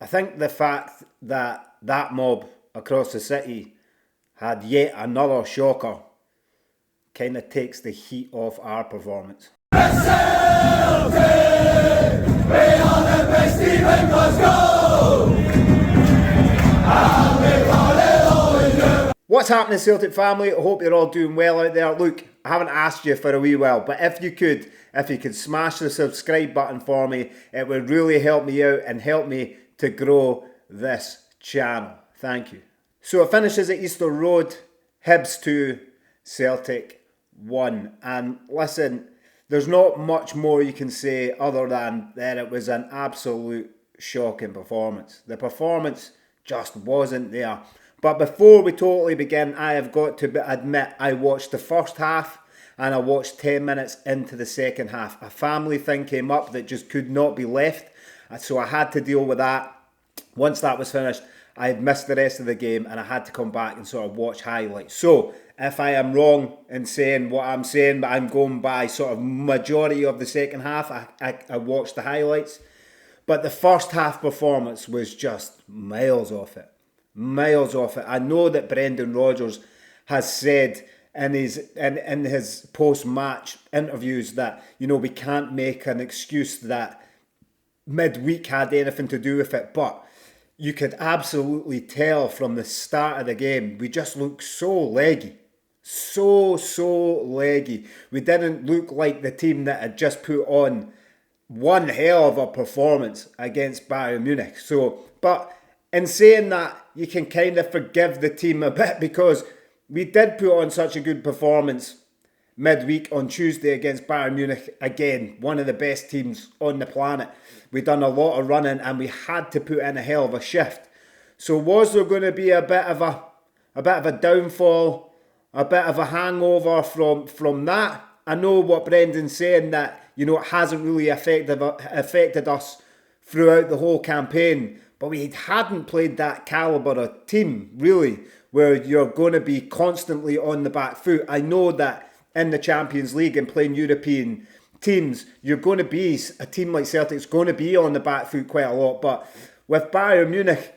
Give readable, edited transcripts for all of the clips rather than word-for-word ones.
I think the fact that that mob across the city had yet another shocker kind of takes the heat off our performance. Celtic, we are the best team in Glasgow, and we call it always good. What's happening, Celtic family? I hope you're all doing well out there. Look, I haven't asked you for a wee while, but if you could smash the subscribe button for me, it would really help me out and help me to grow this channel. Thank you. So it finishes at Easter Road, Hibs 2, Celtic 1. And listen, there's not much more you can say other than that it was an absolute shocking performance. The performance just wasn't there. But before we totally begin, I have got to admit I watched the first half and I watched 10 minutes into the second half. A family thing came up that just could not be left, so I had to deal with that. Once that was finished, I had missed the rest of the game and I had to come back and sort of watch highlights. So if I am wrong in saying what I'm saying, but I'm going by sort of majority of the second half, I watched the highlights. But the first half performance was just miles off it. Miles off it. I know that Brendan Rodgers has said in his post-match interviews that, you know, we can't make an excuse that midweek had anything to do with it, but you could absolutely tell from the start of the game, we just looked so leggy. So leggy. We didn't look like the team that had just put on one hell of a performance against Bayern Munich. So, but in saying that, you can kind of forgive the team a bit because we did put on such a good performance midweek on Tuesday against Bayern Munich. Again, one of the best teams on the planet. We done a lot of running and we had to put in a hell of a shift. So was there going to be a bit of a downfall, a bit of a hangover from that? I know what Brendan's saying, that, you know, it hasn't really affected us throughout the whole campaign. But we hadn't played that calibre of team, really, where you're going to be constantly on the back foot. I know that in the Champions League and playing European teams, you're going to be, a team like Celtic's going to be on the back foot quite a lot. But with Bayern Munich,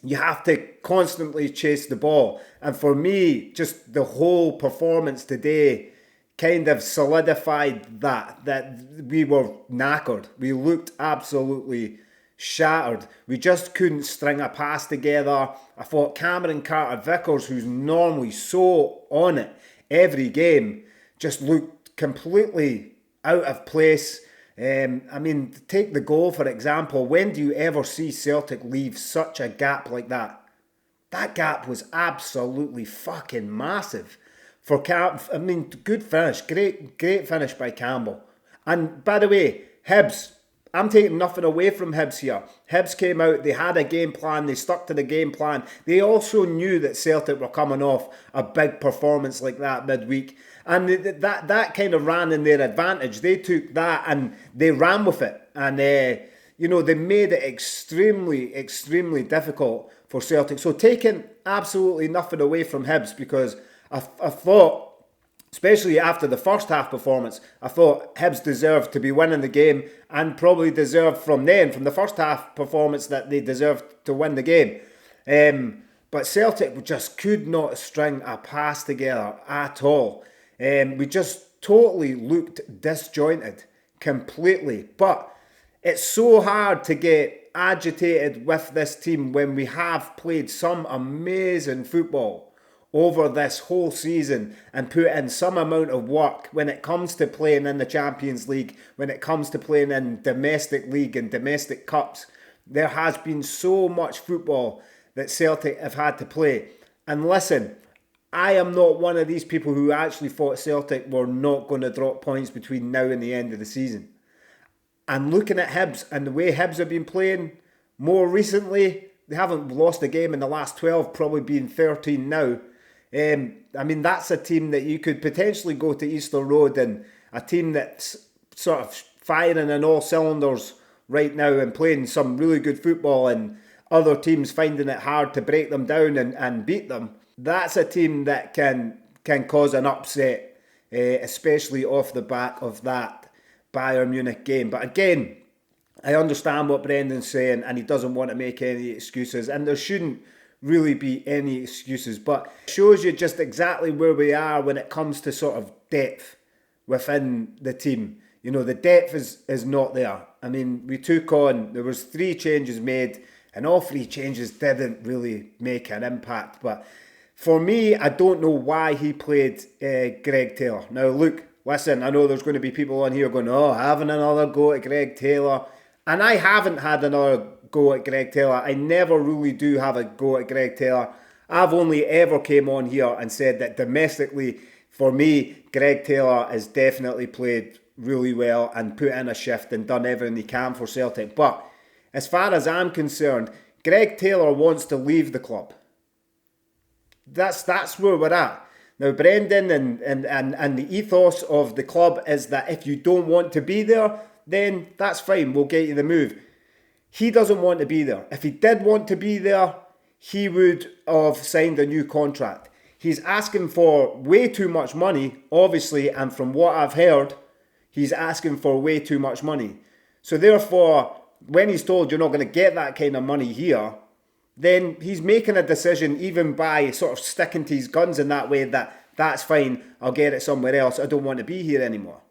you have to constantly chase the ball. And for me, just the whole performance today kind of solidified that we were knackered. We looked absolutely shattered. We just couldn't string a pass together. I thought Cameron Carter-Vickers, who's normally so on it every game, just looked completely out of place. I mean, take the goal for example. When do you ever see Celtic leave such a gap like that? That gap was absolutely fucking massive. I mean, good finish. Great finish by Campbell. And by the way, Hibs, I'm taking nothing away from Hibs here. Hibs came out, they had a game plan, they stuck to the game plan. They also knew that Celtic were coming off a big performance like that midweek. And that kind of ran in their advantage. They took that and they ran with it. And, you know, they made it extremely difficult for Celtic. So taking absolutely nothing away from Hibs, because I thought, especially after the first half performance, I thought Hibs deserved to be winning the game and probably deserved from the first half performance, that they deserved to win the game. But Celtic just could not string a pass together at all. We just totally looked disjointed, completely. But it's so hard to get agitated with this team when we have played some amazing football over this whole season and put in some amount of work when it comes to playing in the Champions League, when it comes to playing in domestic league and domestic cups. There has been so much football that Celtic have had to play. And listen, I am not one of these people who actually thought Celtic were not going to drop points between now and the end of the season. And looking at Hibs and the way Hibs have been playing more recently, they haven't lost a game in the last 12, probably being 13 now. I mean, that's a team that you could potentially go to Easter Road, and a team that's sort of firing on all cylinders right now and playing some really good football, and other teams finding it hard to break them down and beat them. That's a team that can cause an upset, especially off the back of that Bayern Munich game. But again, I understand what Brendan's saying, and he doesn't want to make any excuses, and there shouldn't really be any excuses, but it shows you just exactly where we are when it comes to sort of depth within the team. You know, the depth is not there. I mean, there was 3 changes made, and all 3 changes didn't really make an impact. But for me, I don't know why he played Greg Taylor. Now, look, listen, I know there's going to be people on here going, oh, having another go at Greg Taylor. And I haven't had another go at Greg Taylor. I never really do have a go at Greg Taylor. I've only ever came on here and said that domestically, for me, Greg Taylor has definitely played really well and put in a shift and done everything he can for Celtic. But as far as I'm concerned, Greg Taylor wants to leave the club. That's where we're at. Now, Brendan and the ethos of the club is that if you don't want to be there, then that's fine, we'll get you the move. He doesn't want to be there. If he did want to be there, he would have signed a new contract. He's asking for way too much money, obviously, and from what I've heard, he's asking for way too much money. So therefore, when he's told you're not going to get that kind of money here, then he's making a decision, even by sort of sticking to his guns in that way, that's fine, I'll get it somewhere else, I don't want to be here anymore.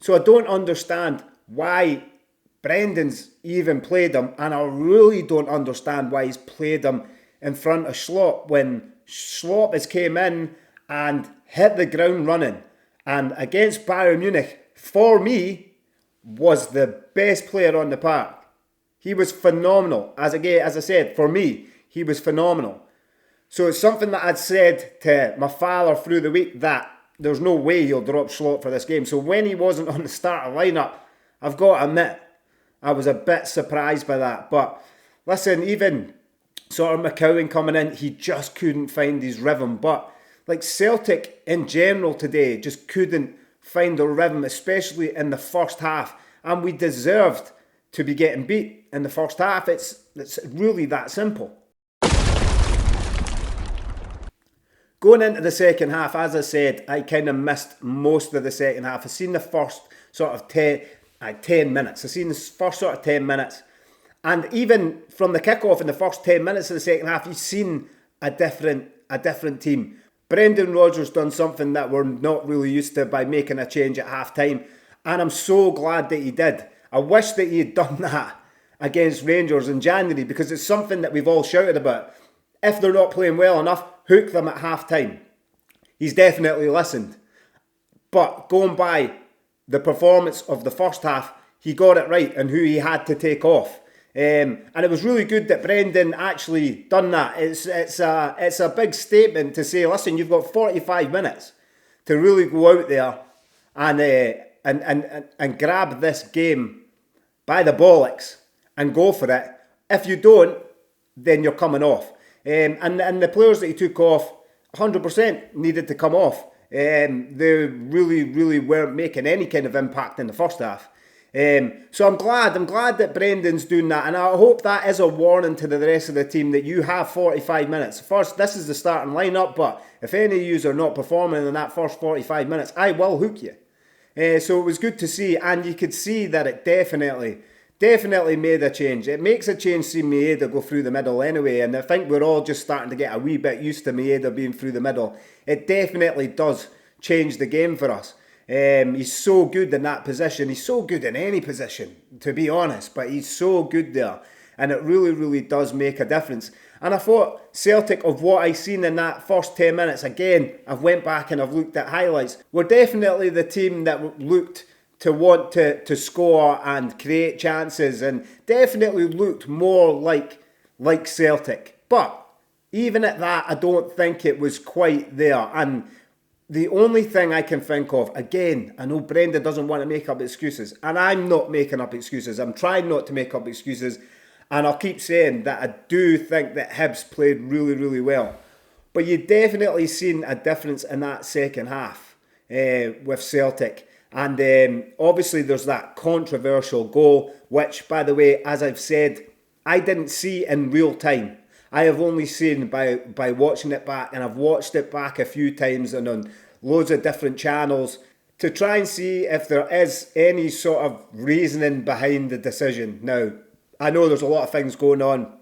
So I don't understand why Brendan's even played him, and I really don't understand why he's played him in front of Schlopp when Schlopp has came in and hit the ground running, and against Bayern Munich, for me, was the best player on the park. He was phenomenal. As I said, for me, he was phenomenal. So it's something that I'd said to my father through the week, that there's no way he'll drop Schlopp for this game. So when he wasn't on the starter lineup, I've got to admit, I was a bit surprised by that. But listen, even sort of McCowan coming in, he just couldn't find his rhythm. But like Celtic in general today just couldn't find their rhythm, especially in the first half. And we deserved to be getting beat in the first half. It's really that simple. Going into the second half, as I said, I kind of missed most of the second half. I've seen the first sort of 10 minutes. I've seen the first sort of 10 minutes. And even from the kickoff in the first 10 minutes of the second half, you've seen a different team. Brendan Rodgers done something that we're not really used to by making a change at half time. And I'm so glad that he did. I wish that he had done that against Rangers in January, because it's something that we've all shouted about. If they're not playing well enough, hook them at half time. He's definitely listened. But going by the performance of the first half, he got it right and who he had to take off. And it was really good that Brendan actually done that. It's a big statement to say, listen, you've got 45 minutes to really go out there and grab this game by the bollocks and go for it. If you don't, then you're coming off. And the players that he took off, 100% needed to come off. They really weren't making any kind of impact in the first half. So I'm glad that Brendan's doing that, and I hope that is a warning to the rest of the team that you have 45 minutes. First, this is the starting lineup, but if any of you are not performing in that first 45 minutes, I will hook you. So it was good to see, and you could see that it definitely made a change. It makes a change seeing Maeda go through the middle anyway, and I think we're all just starting to get a wee bit used to Maeda being through the middle. It definitely does change the game for us. He's so good in that position. He's so good in any position, to be honest, but he's so good there, and it really does make a difference. And I thought Celtic, of what I seen in that first 10 minutes, again, I've went back and I've looked at highlights, were definitely the team that looked to want to score and create chances, and definitely looked more like Celtic. But even at that, I don't think it was quite there. And the only thing I can think of, again, I know Brendan doesn't want to make up excuses, and I'm not making up excuses. I'm trying not to make up excuses, and I'll keep saying that I do think that Hibs played really well. But you definitely seen a difference in that second half with Celtic. And obviously there's that controversial goal, which, by the way, as I've said, I didn't see in real time. I have only seen by watching it back, and I've watched it back a few times and on loads of different channels. to try and see if there is any sort of reasoning behind the decision. Now, I know there's a lot of things going on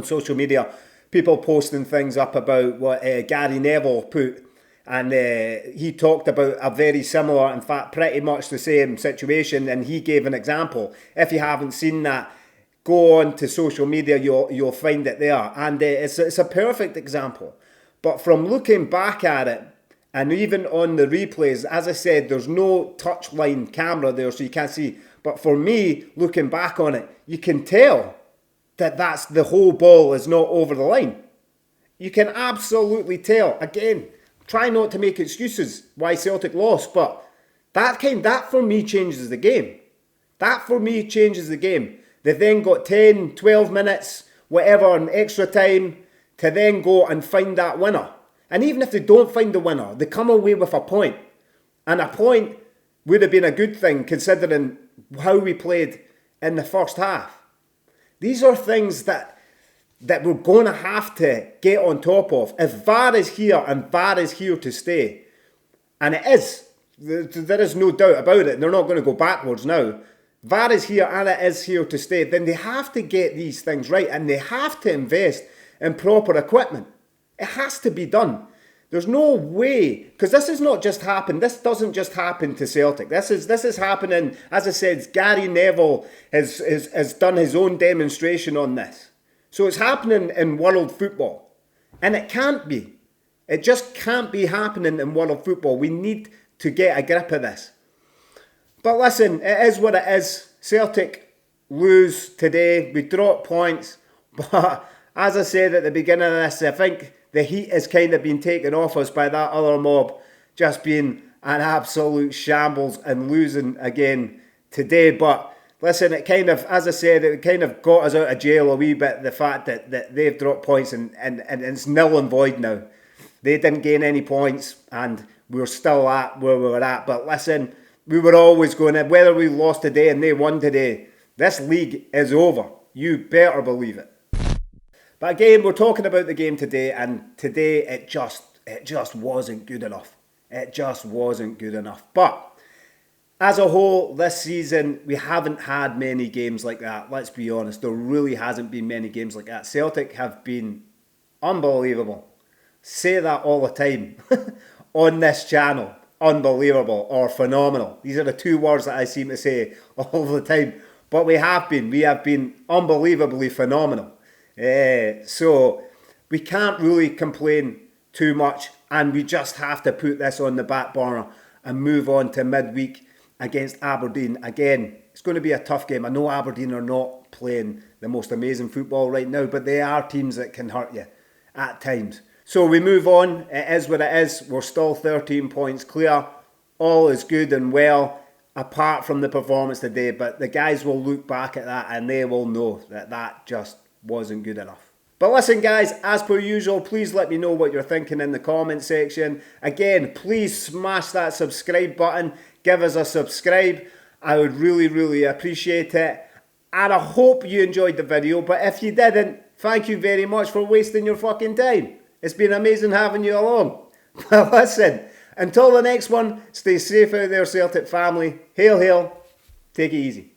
social media, people posting things up about what Gary Neville put, and he talked about a very similar, in fact, pretty much the same situation, and he gave an example. If you haven't seen that, go on to social media, you'll find it there, and it's a perfect example. But from looking back at it, and even on the replays, as I said, there's no touchline camera there, so you can't see. But for me, looking back on it, you can tell that that's the whole ball is not over the line. You can absolutely tell. Again, try not to make excuses why Celtic lost, but that for me changes the game. That for me changes the game. They've then got 10, 12 minutes, whatever, in extra time to then go and find that winner. And even if they don't find the winner, they come away with a point. And a point would have been a good thing considering how we played in the first half. These are things that we're going to have to get on top of. If VAR is here and VAR is here to stay, and it is, there is no doubt about it, they're not going to go backwards now. VAR is here and it is here to stay, then they have to get these things right and they have to invest in proper equipment. It has to be done. There's no way, because this has not just happened. This doesn't just happen to Celtic. This is happening, as I said, Gary Neville has done his own demonstration on this. So it's happening in world football. And it can't be. It just can't be happening in world football. We need to get a grip of this. But listen, it is what it is. Celtic lose today. We drop points. But as I said at the beginning of this, I think the heat has kind of been taken off us by that other mob just being an absolute shambles and losing again today. But listen, it kind of, as I said, it kind of got us out of jail a wee bit, the fact that they've dropped points and it's nil and void now. They didn't gain any points and we're still at where we were at. But listen, we were always going to, whether we lost today and they won today, this league is over. You better believe it. But again, we're talking about the game today, and today it just wasn't good enough. It just wasn't good enough. But as a whole, this season, we haven't had many games like that. Let's be honest, there really hasn't been many games like that. Celtic have been unbelievable. Say that all the time on this channel. Unbelievable or phenomenal. These are the two words that I seem to say all the time. But we have been unbelievably phenomenal. So we can't really complain too much, and we just have to put this on the back burner and move on to midweek against Aberdeen. Again, it's going to be a tough game. I know Aberdeen are not playing the most amazing football right now, but they are teams that can hurt you at times. So we move on. It is what it is. We're still 13 points clear. All is good and well, apart from the performance today. But the guys will look back at that and they will know that just wasn't good enough. But listen guys, as per usual, please let me know what you're thinking in the comment section. Again, please smash that subscribe button. Give us a subscribe. I would really appreciate it. And I hope you enjoyed the video. But if you didn't, thank you very much for wasting your fucking time. It's been amazing having you along. But listen, until the next one, stay safe out there, Celtic family. Hail, hail. Take it easy.